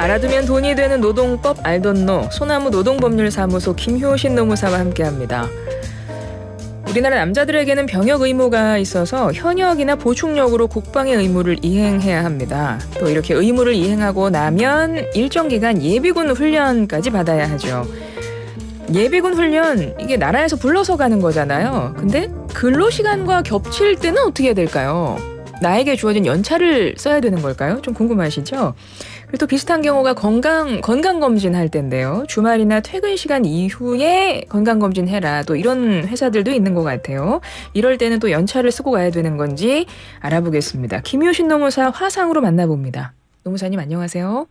알아두면 돈이 되는 노동법 알돈노 소나무 노동법률사무소 김효신 노무사와 함께합니다. 우리나라 남자들에게는 병역 의무가 있어서 현역이나 보충역으로 국방의 의무를 이행해야 합니다. 또 이렇게 의무를 이행하고 나면 일정 기간 예비군 훈련까지 받아야 하죠. 예비군 훈련 이게 나라에서 불러서 가는 거잖아요. 근데 근로시간과 겹칠 때는 어떻게 해야 될까요? 나에게 주어진 연차를 써야 되는 걸까요? 좀 궁금하시죠? 그리고 또 비슷한 경우가 건강검진 할 때인데요. 주말이나 퇴근 시간 이후에 건강검진 해라. 또 이런 회사들도 있는 것 같아요. 이럴 때는 또 연차를 쓰고 가야 되는 건지 알아보겠습니다. 김효신 노무사 화상으로 만나봅니다. 노무사님 안녕하세요.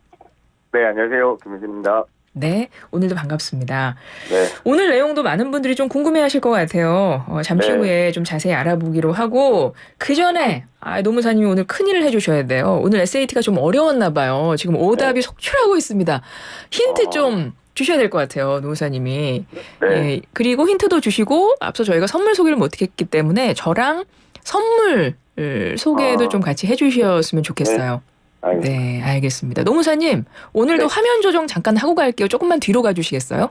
네, 안녕하세요. 김효신입니다. 네, 오늘도 반갑습니다. 네. 오늘 내용도 많은 분들이 좀 궁금해하실 것 같아요. 잠시 네. 후에 좀 자세히 알아보기로 하고 그 전에 노무사님이 오늘 큰일을 해주셔야 돼요. 오늘 SAT가 좀 어려웠나 봐요. 지금 오답이 속출하고 있습니다. 힌트 좀 주셔야 될 것 같아요. 노무사님이. 네. 예, 그리고 힌트도 주시고 앞서 저희가 선물 소개를 못했기 때문에 저랑 선물 소개도 좀 같이 해주셨으면 좋겠어요. 알겠습니다. 네, 알겠습니다. 노무사님, 오늘도 네. 화면 조정 잠깐 하고 갈게요. 조금만 뒤로 가주시겠어요?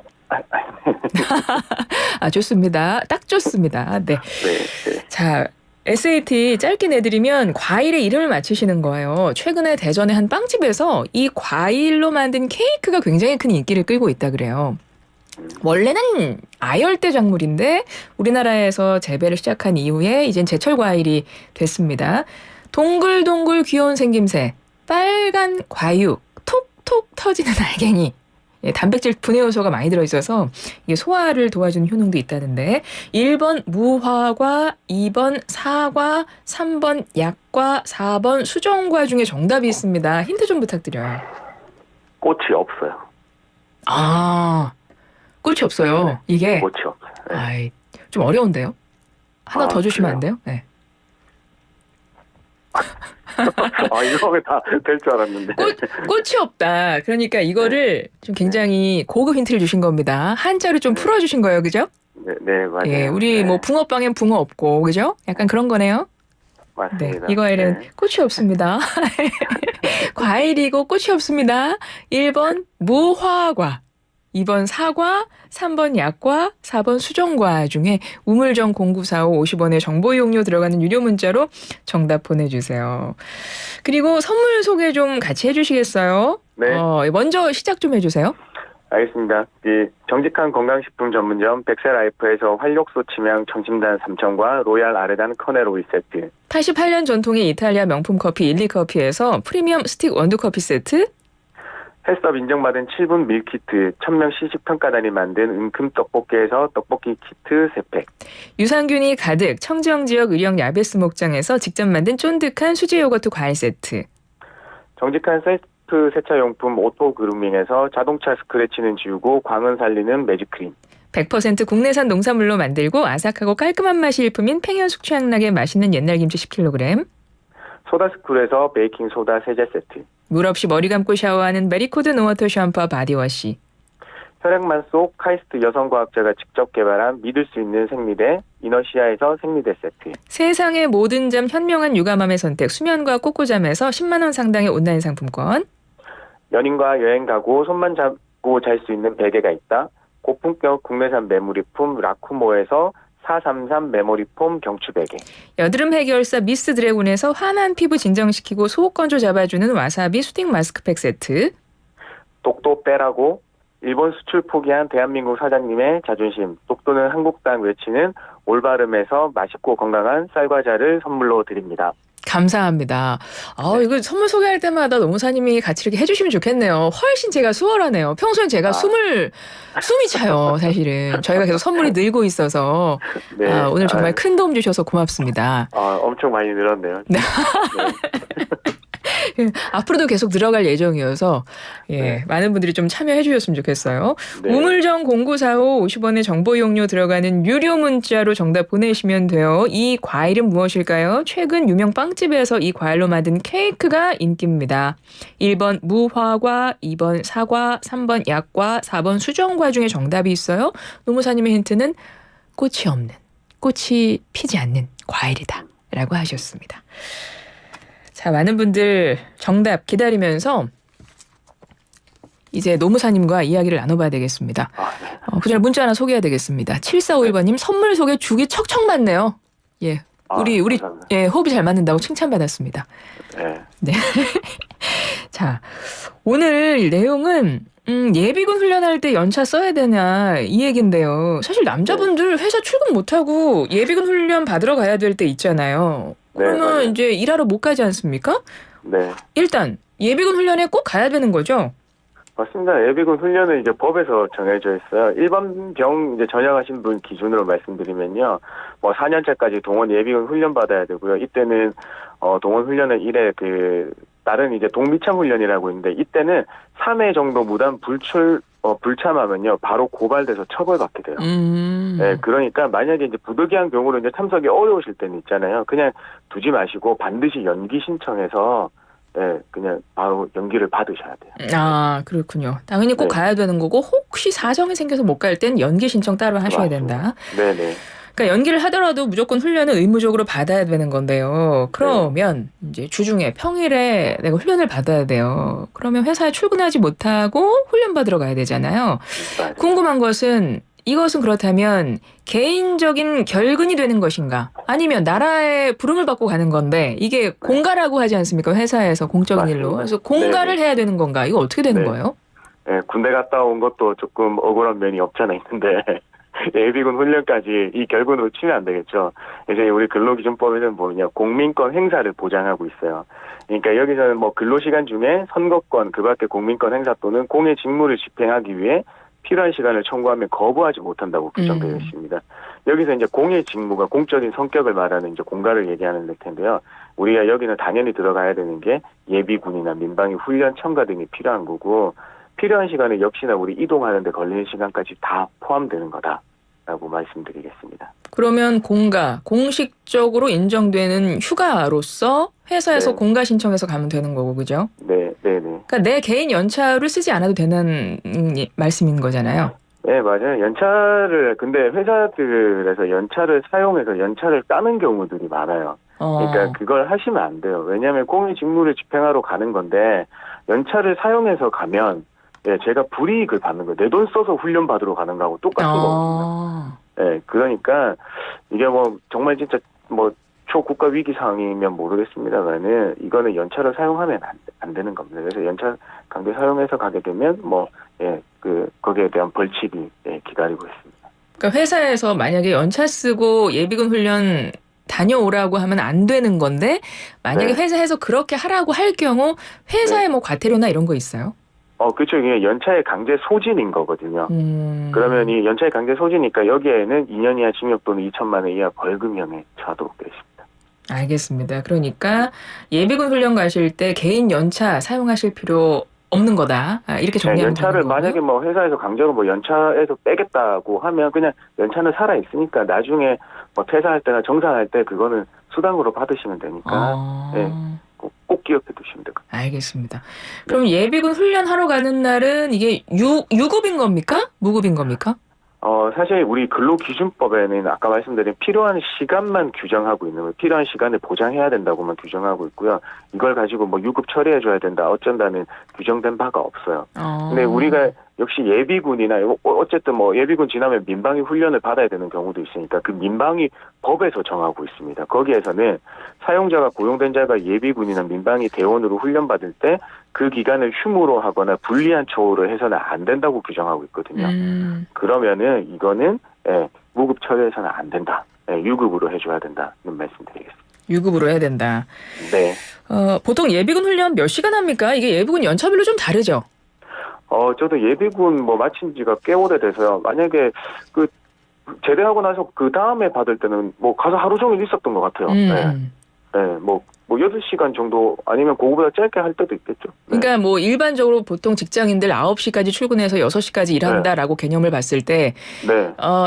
좋습니다. 딱 좋습니다. 네. 네. 자, SAT 짧게 내드리면 과일의 이름을 맞히시는 거예요. 최근에 대전의 한 빵집에서 이 과일로 만든 케이크가 굉장히 큰 인기를 끌고 있다 그래요. 원래는 아열대 작물인데 우리나라에서 재배를 시작한 이후에 이젠 제철 과일이 됐습니다. 동글동글 귀여운 생김새, 빨간 과육, 톡톡 터지는 알갱이. 단백질 분해 요소가 많이 들어있어서 이게 소화를 도와주는 효능도 있다는데 1번 무화과, 2번 사과, 3번 약과, 4번 수정과 중에 정답이 있습니다. 힌트 좀 부탁드려요. 꽃이 없어요. 꽃이 없어요. 이게 꽃이 없어요. 네. 좀 어려운데요. 하나 더 주시면 안 그래요? 돼요? 네. 이거면 다 될 줄 알았는데. 꽃이 없다. 그러니까 이거를 좀 굉장히 고급 힌트를 주신 겁니다. 한자로 좀 풀어주신 거예요, 그죠? 네, 맞아요. 예, 우리 네. 붕어빵엔 붕어 없고, 그죠? 약간 그런 거네요. 맞습니다. 네, 이 과일은 꽃이 없습니다. 과일이고 꽃이 없습니다. 1번 무화과, 2번 사과, 3번 약과, 4번 수정과 중에 우물정 0945 50원의 정보 이용료 들어가는 유료 문자로 정답 보내주세요. 그리고 선물 소개 좀 같이 해주시겠어요? 네. 먼저 시작 좀 해주세요. 알겠습니다. 정직한 건강식품 전문점 백세라이프에서 활력소 치명 청심단 3,000과 로얄 아레단 커넬 오일 세트. 88년 전통의 이탈리아 명품 커피 일리커피에서 프리미엄 스틱 원두커피 세트. 헬스업 인정받은 7분 밀키트 1000명 시식평가단이 만든 은큼 떡볶이에서 떡볶이 키트 3팩. 유산균이 가득 청정지역 의령 야베스 목장에서 직접 만든 쫀득한 수제 요거트 과일 세트. 정직한 셀프 세차용품 오토 그루밍에서 자동차 스크래치는 지우고 광은 살리는 매직크림. 100% 국내산 농산물로 만들고 아삭하고 깔끔한 맛이 일품인 팽현 숙취향락의 맛있는 옛날 김치 10kg. 소다스쿨에서 베이킹소다 세제 세트. 물 없이 머리 감고 샤워하는 메리코드 노워터 샴푸와 바디워시. 혈액만 속 카이스트 여성과학자가 직접 개발한 믿을 수 있는 생리대 이너시아에서 생리대 세트. 세상의 모든 잠 현명한 육아맘의 선택 수면과 꼬꼬잠에서 10만 원 상당의 온라인 상품권. 연인과 여행 가고 손만 잡고 잘 수 있는 베개가 있다. 고품격 국내산 메모리품 라쿠모에서 433 메모리폼 경추베개. 여드름 해결사 미스 드래곤에서 환한 피부 진정시키고 소옥 건조 잡아주는 와사비 수딩 마스크팩 세트. 독도 빼라고 일본 수출 포기한 대한민국 사장님의 자존심. 독도는 한국 땅 외치는 올바름에서 맛있고 건강한 쌀과자를 선물로 드립니다. 감사합니다. 이거 선물 소개할 때마다 노무사님이 같이 이렇게 해주시면 좋겠네요. 훨씬 제가 수월하네요. 평소엔 제가 숨이 차요, 사실은. 저희가 계속 선물이 늘고 있어서. 네. 오늘 정말 큰 도움 주셔서 고맙습니다. 엄청 많이 늘었네요. 네. 앞으로도 계속 들어갈 예정이어서 많은 분들이 좀 참여해 주셨으면 좋겠어요. 네. 우물정 0945 50원의 정보 이용료 들어가는 유료 문자로 정답 보내시면 돼요. 이 과일은 무엇일까요? 최근 유명 빵집에서 이 과일로 만든 케이크가 인기입니다. 1번 무화과, 2번 사과, 3번 약과, 4번 수정과 중에 정답이 있어요. 노무사님의 힌트는 꽃이 없는, 꽃이 피지 않는 과일이다 라고 하셨습니다. 자, 많은 분들 정답 기다리면서 이제 노무사님과 이야기를 나눠봐야 되겠습니다. 네. 그 전에 문자 하나 소개해야 되겠습니다. 7451번님 선물 속에 죽이 척척 맞네요. 예. 우리 감사합니다. 예, 호흡이 잘 맞는다고 칭찬받았습니다. 네. 네. 자, 오늘 내용은 예비군 훈련할 때 연차 써야 되냐 이 얘긴데요. 사실 남자분들 회사 출근 못하고 예비군 훈련 받으러 가야 될 때 있잖아요. 그러면 네. 이제 일하러 못 가지 않습니까? 네. 일단 예비군 훈련에 꼭 가야 되는 거죠? 맞습니다. 예비군 훈련은 이제 법에서 정해져 있어요. 일반 병 이제 전역하신 분 기준으로 말씀드리면요. 뭐 4년차까지 동원 예비군 훈련 받아야 되고요. 이때는 동원 훈련은 다른 이제 동미참 훈련이라고 있는데 이때는 3회 정도 무단 불참하면요. 바로 고발돼서 처벌받게 돼요. 네, 그러니까 만약에 이제 부득이한 경우로 이제 참석이 어려우실 때는 있잖아요. 그냥 두지 마시고 반드시 연기 신청해서 네, 그냥 바로 연기를 받으셔야 돼요. 아, 그렇군요. 당연히 꼭 네. 가야 되는 거고 혹시 사정이 생겨서 못 갈 땐 연기 신청 따로 하셔야 맞습니다. 된다. 네네. 그러니까 연기를 하더라도 무조건 훈련은 의무적으로 받아야 되는 건데요. 그러면 이제 주중에 평일에 내가 훈련을 받아야 돼요. 그러면 회사에 출근하지 못하고 훈련 받으러 가야 되잖아요. 맞아요. 궁금한 것은 이것은 그렇다면 개인적인 결근이 되는 것인가? 아니면 나라의 부름을 받고 가는 건데 이게 공가라고 하지 않습니까? 회사에서 공적인 맞습니다. 일로. 그래서 공가를 네네. 해야 되는 건가? 이거 어떻게 되는 네. 거예요? 네, 군대 갔다 온 것도 조금 억울한 면이 없잖아 있는데 예비군 훈련까지 이 결근으로 치면 안 되겠죠. 이제 우리 근로기준법에는 뭐냐 공민권 행사를 보장하고 있어요. 그러니까 여기서는 뭐 근로시간 중에 선거권 그밖에 공민권 행사 또는 공의 직무를 집행하기 위해 필요한 시간을 청구하면 거부하지 못한다고 규정되어 있습니다. 여기서 이제 공의 직무가 공적인 성격을 말하는 이제 공가를 얘기하는 텐데요. 우리가 여기는 당연히 들어가야 되는 게 예비군이나 민방위 훈련 첨가 등이 필요한 거고 필요한 시간은 역시나 우리 이동하는 데 걸리는 시간까지 다 포함되는 거다라고 말씀드리겠습니다. 그러면 공가, 공식적으로 인정되는 휴가로서 회사에서 네. 공가 신청해서 가면 되는 거고, 그죠? 네. 그러니까 내 개인 연차를 쓰지 않아도 되는 말씀인 거잖아요. 네, 맞아요. 근데 회사들에서 연차를 사용해서 연차를 까는 경우들이 많아요. 그러니까 그걸 하시면 안 돼요. 왜냐하면 공의 직무를 집행하러 가는 건데 연차를 사용해서 가면 제가 불이익을 받는 거예요. 내 돈 써서 훈련 받으러 가는 거하고 똑같은 거거든요. 네, 그러니까 이게 뭐 정말 진짜 뭐 초국가 위기 상황이면 모르겠습니다만은 이거는 연차를 사용하면 안 되는 겁니다. 그래서 연차 강제 사용해서 가게 되면 거기에 대한 벌칙이 기다리고 있습니다. 그러니까 회사에서 만약에 연차 쓰고 예비군 훈련 다녀오라고 하면 안 되는 건데 만약에 네. 회사에서 그렇게 하라고 할 경우 회사에 뭐 과태료나 이런 거 있어요? 그렇죠. 이게 연차의 강제 소진인 거거든요. 그러면 이 연차의 강제 소지니까 여기에는 2년 이하 징역 또는 2천만 원 이하 벌금형에 처하도록 되어 있습니다. 알겠습니다. 그러니까 예비군 훈련 가실 때 개인 연차 사용하실 필요 없는 거다. 이렇게 정리하면 되는 연차를 거고요. 만약에 뭐 회사에서 강제로 뭐 연차에서 빼겠다고 하면 그냥 연차는 살아 있으니까 나중에 뭐 퇴사할 때나 정산할 때 그거는 수당으로 받으시면 되니까 꼭 기억해 두시면 될 것 같아요. 알겠습니다. 그럼 예비군 훈련하러 가는 날은 이게 유급인 겁니까? 무급인 겁니까? 사실 우리 근로기준법에는 아까 말씀드린 필요한 시간만 규정하고 있는 거예요. 필요한 시간을 보장해야 된다고만 규정하고 있고요. 이걸 가지고 뭐 유급 처리해줘야 된다, 어쩐다는 규정된 바가 없어요. 근데 우리가 역시 예비군이나 어쨌든 뭐 예비군 지나면 민방위 훈련을 받아야 되는 경우도 있으니까 그 민방위 법에서 정하고 있습니다. 거기에서는 사용자가 고용된 자가 예비군이나 민방위 대원으로 훈련받을 때 그 기간을 휴무로 하거나 불리한 처우를 해서는 안 된다고 규정하고 있거든요. 그러면은 이거는 무급 처리해서는 안 된다. 유급으로 해줘야 된다는 말씀드리겠습니다. 유급으로 해야 된다. 네. 보통 예비군 훈련 몇 시간 합니까? 이게 예비군 연차별로 좀 다르죠? 저도 예비군 마친 지가 꽤 오래돼서요. 만약에 제대하고 나서 그 다음에 받을 때는 가서 하루 종일 있었던 것 같아요. 뭐 8시간 정도 아니면 그거보다 짧게 할 때도 있겠죠. 그러니까 뭐 일반적으로 보통 직장인들 9시까지 출근해서 6시까지 일한다라고 개념을 봤을 때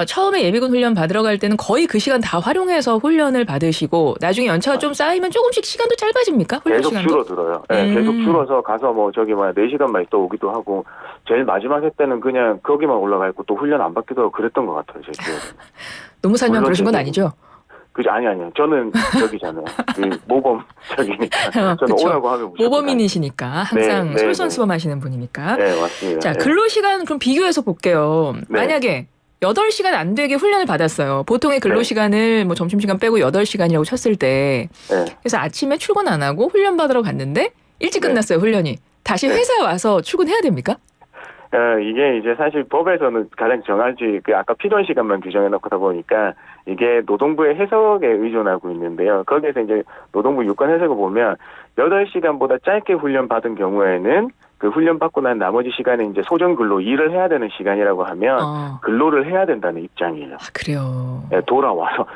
처음에 예비군 훈련 받으러 갈 때는 거의 그 시간 다 활용해서 훈련을 받으시고 나중에 연차가 좀 쌓이면 조금씩 시간도 짧아집니까? 훈련 계속 시간도? 줄어들어요. 계속 줄어서 가서 4시간만 있다 오기도 하고 제일 마지막 해 때는 그냥 거기만 올라가 있고 또 훈련 안 받기도 하고 그랬던 것 같아요. 제 기억에. 노무사님 그러신 건 아니죠? 그죠? 아니요. 저는 저기잖아요. 그 모범 저기니까. 저는 그쵸. 오라고 하면 무조건 모범인이시니까 항상 네, 네, 솔선수범하시는 분이니까. 네, 맞습니다. 자, 네. 근로시간 그럼 비교해서 볼게요. 네. 만약에 8시간 안 되게 훈련을 받았어요. 보통의 근로시간을 뭐 점심시간 빼고 8시간이라고 쳤을 때 네. 그래서 아침에 출근 안 하고 훈련 받으러 갔는데 일찍 네. 끝났어요, 훈련이. 다시 네. 회사에 와서 출근해야 됩니까? 이게 이제 사실 법에서는 가장 정할지 그 아까 필요한 시간만 규정해 놓다 보니까 이게 노동부의 해석에 의존하고 있는데요. 거기에서 이제 노동부 유권 해석을 보면 8시간보다 짧게 훈련 받은 경우에는 그 훈련 받고 난 나머지 시간에 이제 소정 근로 일을 해야 되는 시간이라고 하면 근로를 해야 된다는 입장이에요. 아, 그래요. 네, 돌아와서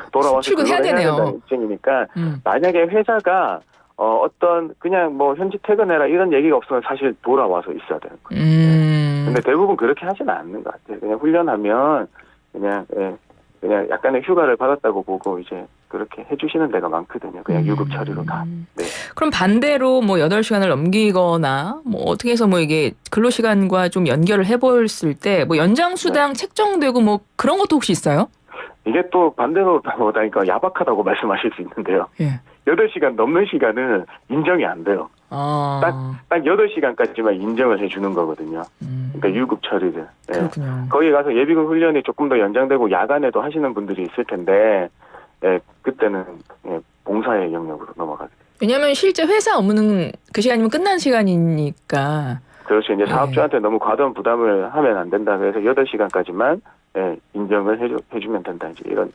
출근해야 근로를 되네요. 해야 된다는 입장이니까 만약에 회사가 어떤 그냥 뭐 현직 퇴근해라 이런 얘기가 없으면 사실 돌아와서 있어야 되는 거예요. 근데 대부분 그렇게 하지는 않는 것 같아요. 그냥 훈련하면 그냥 그냥 약간의 휴가를 받았다고 보고 이제 그렇게 해주시는 데가 많거든요. 그냥 유급 처리로 다. 네. 그럼 반대로 뭐 8시간을 넘기거나 뭐 어떻게 해서 뭐 이게 근로시간과 좀 연결을 해봤을 때 뭐 연장수당 책정되고 뭐 그런 것도 혹시 있어요? 이게 또 반대로 보다니까 야박하다고 말씀하실 수 있는데요. 예. 8시간 넘는 시간은 인정이 안 돼요. 딱 8시간까지만 인정을 해주는 거거든요. 그러니까 유급 처리를. 네. 그렇군요. 거기 가서 예비군 훈련이 조금 더 연장되고 야간에도 하시는 분들이 있을 텐데 그때는 봉사의 영역으로 넘어가게 돼요. 왜냐하면 실제 회사 업무는 그 시간이면 끝난 시간이니까. 그렇죠. 이제 사업주한테 너무 과도한 부담을 하면 안 된다. 그래서 8시간까지만 인정을 해주면 된다. 이제 이렇게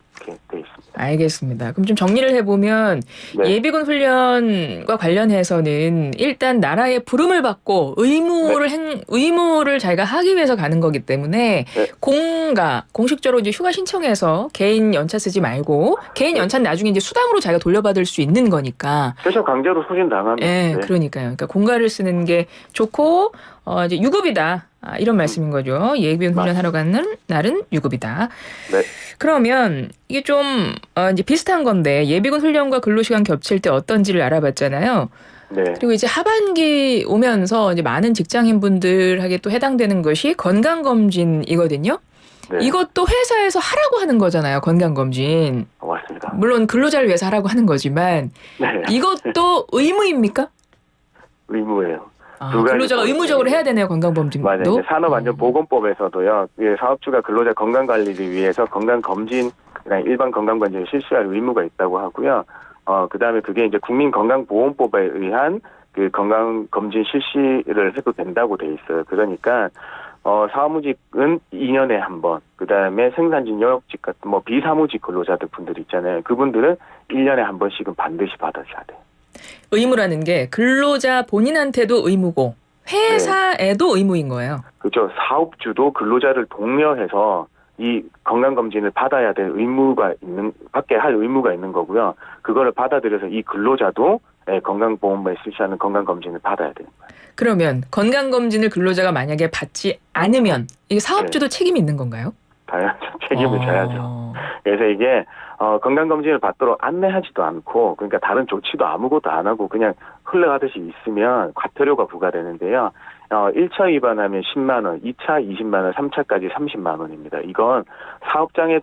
돼 있습니다. 알겠습니다. 그럼 좀 정리를 해보면 네. 예비군 훈련과 관련해서는 일단 나라의 부름을 받고 의무를 자기가 하기 위해서 가는 거기 때문에 공식적으로 이제 휴가 신청해서 개인 연차 쓰지 말고 개인 연차는 나중에 이제 수당으로 자기가 돌려받을 수 있는 거니까. 그래서 강제로 소진 당하면. 네, 그러니까요. 그러니까 공가를 쓰는 게 좋고 이제 유급이다. 이런 말씀인 거죠. 예비군 훈련하러 가는 날은 유급이다. 네. 그러면 이게 좀 이제 비슷한 건데 예비군 훈련과 근로시간 겹칠 때 어떤지를 알아봤잖아요. 네. 그리고 이제 하반기 오면서 이제 많은 직장인분들에게 또 해당되는 것이 건강검진이거든요. 네. 이것도 회사에서 하라고 하는 거잖아요. 건강검진. 맞습니다. 물론 근로자를 위해서 하라고 하는 거지만 네. 이것도 의무입니까? 의무예요. 근로자가 의무적으로 해야 되네요. 건강검진도. 맞아요. 이제 산업안전보건법에서도요. 사업주가 근로자 건강관리를 위해서 건강검진, 그다음에 일반 건강검진을 실시할 의무가 있다고 하고요. 그다음에 그게 이제 국민건강보험법에 의한 그 건강검진 실시를 해도 된다고 돼 있어요. 그러니까 사무직은 2년에 한 번, 그다음에 생산직, 영역직 같은 뭐 비사무직 근로자들 분들 있잖아요. 그분들은 1년에 한 번씩은 반드시 받으셔야 돼요. 의무라는 게 근로자 본인한테도 의무고 회사에도 의무인 거예요. 그렇죠. 사업주도 근로자를 독려해서 이 건강검진을 받아야 될 받게 할 의무가 있는 거고요. 그거를 받아들여서 이 근로자도 건강보험법에 실시하는 건강검진을 받아야 되는 거예요. 그러면 건강검진을 근로자가 만약에 받지 않으면 이게 사업주도 책임이 있는 건가요? 당연히 책임을 져야죠. 그래서 이게 건강검진을 받도록 안내하지도 않고 그러니까 다른 조치도 아무것도 안 하고 그냥 흘러가듯이 있으면 과태료가 부과되는데요. 1차 위반하면 10만 원, 2차 20만 원, 3차까지 30만 원입니다. 이건 사업장에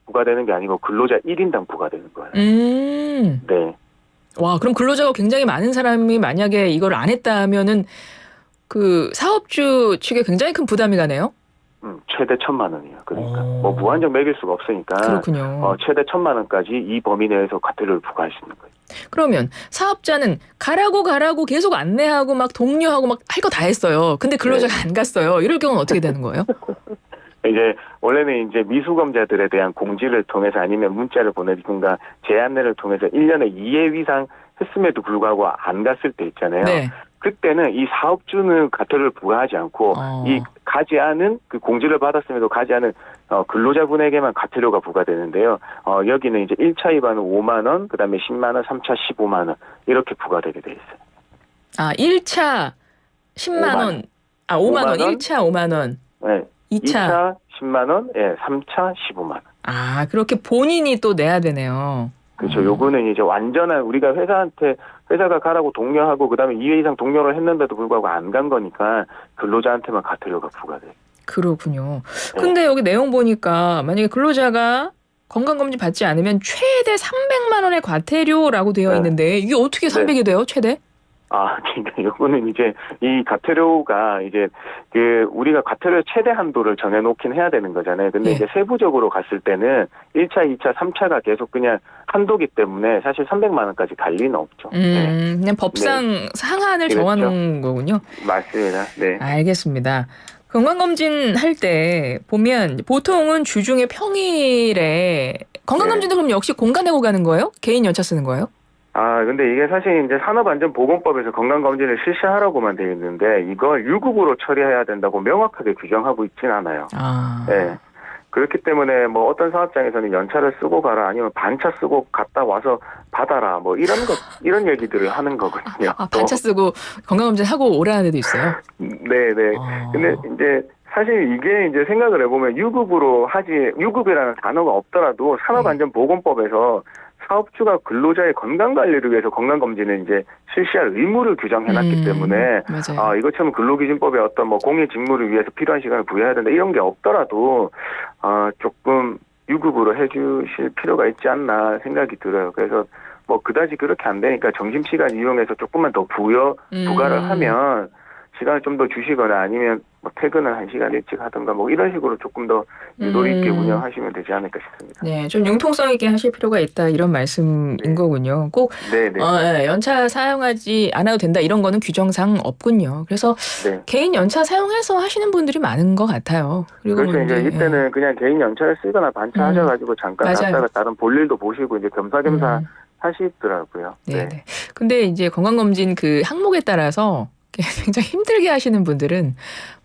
부과되는 게 아니고 근로자 1인당 부과되는 거예요. 네. 와, 그럼 근로자가 굉장히 많은 사람이 만약에 이걸 안 했다면은 그 사업주 측에 굉장히 큰 부담이 가네요. 최대 1,000만 원이에요. 그러니까 뭐 무한정 매길 수가 없으니까 그렇군요. 최대 1,000만 원까지 이 범위 내에서 과태료를 부과할 수 있는 거예요. 그러면 사업자는 가라고 계속 안내하고 막 독려하고 막 할 거 다 했어요. 근데 근로자가 안 갔어요. 이럴 경우는 어떻게 되는 거예요? 이제 원래는 이제 미수검자들에 대한 공지를 통해서 아니면 문자를 보내든가 제안내를 통해서 1년에 2회 이상 했음에도 불구하고 안 갔을 때 있잖아요. 네. 그때는 이 사업주는 과태료를 부과하지 않고 이 가지 않은 그 공지를 받았음에도 가지 않은 근로자분에게만 과태료가 부과되는데요. 여기는 이제 1차 위반은 5만 원, 그다음에 10만 원, 3차 15만 원 이렇게 부과되게 돼 있어요. 1차 10만 원. 5만 원. 1차 5만 원. 네. 2차 10만 원, 3차 15만 원. 그렇게 본인이 또 내야 되네요. 그렇죠. 요거는 이제 완전한 우리가 회사가 가라고 독려하고 그다음에 2회 이상 독려를 했는데도 불구하고 안 간 거니까 근로자한테만 과태료가 부과돼요. 그렇군요. 근데 여기 내용 보니까 만약에 근로자가 건강검진 받지 않으면 최대 300만 원의 과태료라고 되어 네. 있는데 이게 어떻게 300이 돼요? 최대? 그러니까 요거는 이제 이 과태료가 이제 우리가 과태료 최대 한도를 정해놓긴 해야 되는 거잖아요. 근데 예. 이제 세부적으로 갔을 때는 1차, 2차, 3차가 계속 그냥 한도기 때문에 사실 300만 원까지 갈 리는 없죠. 네. 그냥 법상 상한을 그렇죠. 정하는 거군요. 맞습니다. 네. 알겠습니다. 건강검진 할 때 보면 보통은 주중에 평일에 건강검진도 그럼 역시 공간 내고 가는 거예요? 개인 연차 쓰는 거예요? 근데 이게 사실 이제 산업안전보건법에서 건강검진을 실시하라고만 되어 있는데 이걸 유급으로 처리해야 된다고 명확하게 규정하고 있진 않아요. 네. 그렇기 때문에 뭐 어떤 사업장에서는 연차를 쓰고 가라 아니면 반차 쓰고 갔다 와서 받아라 뭐 이런 얘기들을 하는 거거든요. 반차 쓰고 건강검진 하고 오라는 데도 있어요? 네네. 근데 이제 사실 이게 이제 생각을 해보면 유급이라는 단어가 없더라도 산업안전보건법에서 사업주가 근로자의 건강관리를 위해서 건강검진을 이제 실시할 의무를 규정해놨기 때문에 맞아요. 이것처럼 근로기준법에 어떤 뭐 공익 직무를 위해서 필요한 시간을 부여해야 된다 이런 게 없더라도 조금 유급으로 해주실 필요가 있지 않나 생각이 들어요. 그래서 뭐 그다지 그렇게 안 되니까 점심시간 이용해서 조금만 더 부과를 하면 시간을 좀 더 주시거나 아니면 뭐 퇴근을 1시간 일찍 하든가 뭐 이런 식으로 조금 더 유도리 있게 운영하시면 되지 않을까 싶습니다. 네, 좀 융통성 있게 하실 필요가 있다 이런 말씀인 거군요. 꼭 연차 사용하지 않아도 된다 이런 거는 규정상 없군요. 그래서 개인 연차 사용해서 하시는 분들이 많은 것 같아요. 그리고 그렇죠. 이제 이때는 그냥 개인 연차를 쓰거나 반차 하셔가지고 잠깐 갔다가 다른 볼일도 보시고 이제 겸사겸사 하시더라고요. 네. 근데 이제 건강검진 그 항목에 따라서 굉장히 힘들게 하시는 분들은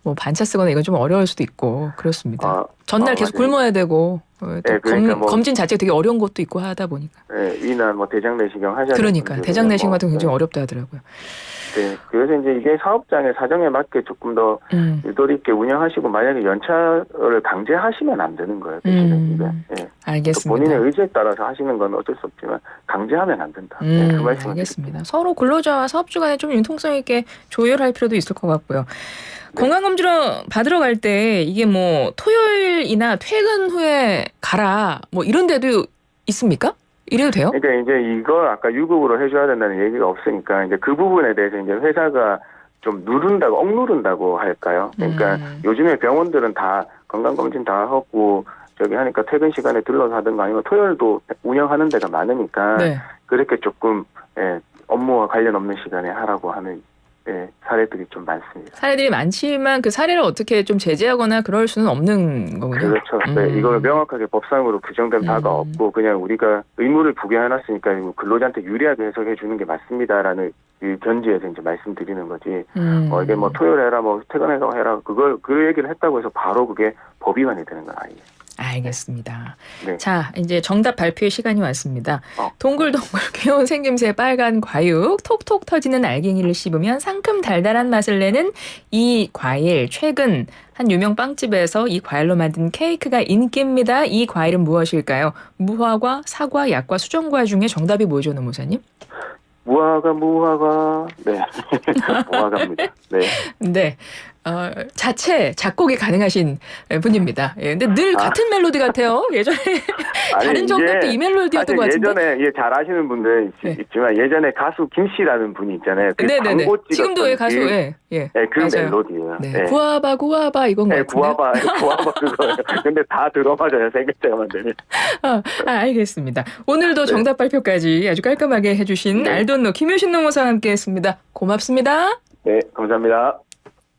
뭐 반차 쓰거나 이건 좀 어려울 수도 있고 그렇습니다. 전날 계속 굶어야 되고 또 그러니까 검진 자체가 되게 어려운 것도 있고 하다 보니까. 위나 뭐 대장 내시경 하셔야 그러니까 대장 내시경 같은 거 굉장히 어렵다 하더라고요. 네, 그래서 이제 이게 사업장의 사정에 맞게 조금 더 유도리 있게 운영하시고 만약에 연차를 강제하시면 안 되는 거예요. 알겠습니다. 본인의 의지에 따라서 하시는 건 어쩔 수 없지만 강제하면 안 된다. 그 말씀을 알겠습니다. 서로 근로자와 사업주 간에 좀 융통성 있게 조율할 필요도 있을 것 같고요. 건강검진 받으러 갈 때 이게 뭐 토요일이나 퇴근 후에 가라 뭐 이런 데도 있습니까? 이래도 돼요? 그러니까 이제 이걸 아까 유급으로 해줘야 된다는 얘기가 없으니까 이제 그 부분에 대해서 이제 회사가 좀 억누른다고 할까요? 그러니까 요즘에 병원들은 다 건강검진 다 하고 하니까 퇴근 시간에 들러서 하든가 아니면 토요일도 운영하는 데가 많으니까 그렇게 조금 업무와 관련 없는 시간에 하라고 하는 사례들이 좀 많습니다. 사례들이 많지만 그 사례를 어떻게 좀 제재하거나 그럴 수는 없는 거군요. 그렇죠. 이걸 명확하게 법상으로 규정된 바가 없고 그냥 우리가 의무를 부여해놨으니까 근로자한테 유리하게 해석해 주는 게 맞습니다라는 이 견지에서 이제 말씀드리는 거지. 이게 뭐 토요일 해라, 뭐 퇴근해서 해라 그 얘기를 했다고 해서 바로 그게 법 위반이 되는 건 아니에요. 알겠습니다. 자, 이제 정답 발표의 시간이 왔습니다. 동글동글 귀여운 생김새 빨간 과육, 톡톡 터지는 알갱이를 씹으면 상큼 달달한 맛을 내는 이 과일. 최근 한 유명 빵집에서 이 과일로 만든 케이크가 인기입니다. 이 과일은 무엇일까요? 무화과, 사과, 약과, 수정과 중에 정답이 뭐죠, 노무사님? 무화과. 네. 무화과입니다. 네. 작곡이 가능하신 분입니다. 근데 늘 같은 멜로디 같아요. 예전에 다른 정답도 이 멜로디였던 것 같은데. 예전에 잘 아시는 분들 있지만 예전에 가수 김 씨라는 분이 있잖아요. 네네네. 지금도 가수 그 멜로디예요. 구아바 이건 것 같은데. 구아바 그거예요. 근데 다 들어맞아요. 세 글자만 되면. 알겠습니다. 오늘도 정답 발표까지 아주 깔끔하게 해주신 알돈노 김효신 노무사와 함께했습니다. 고맙습니다. 네, 감사합니다.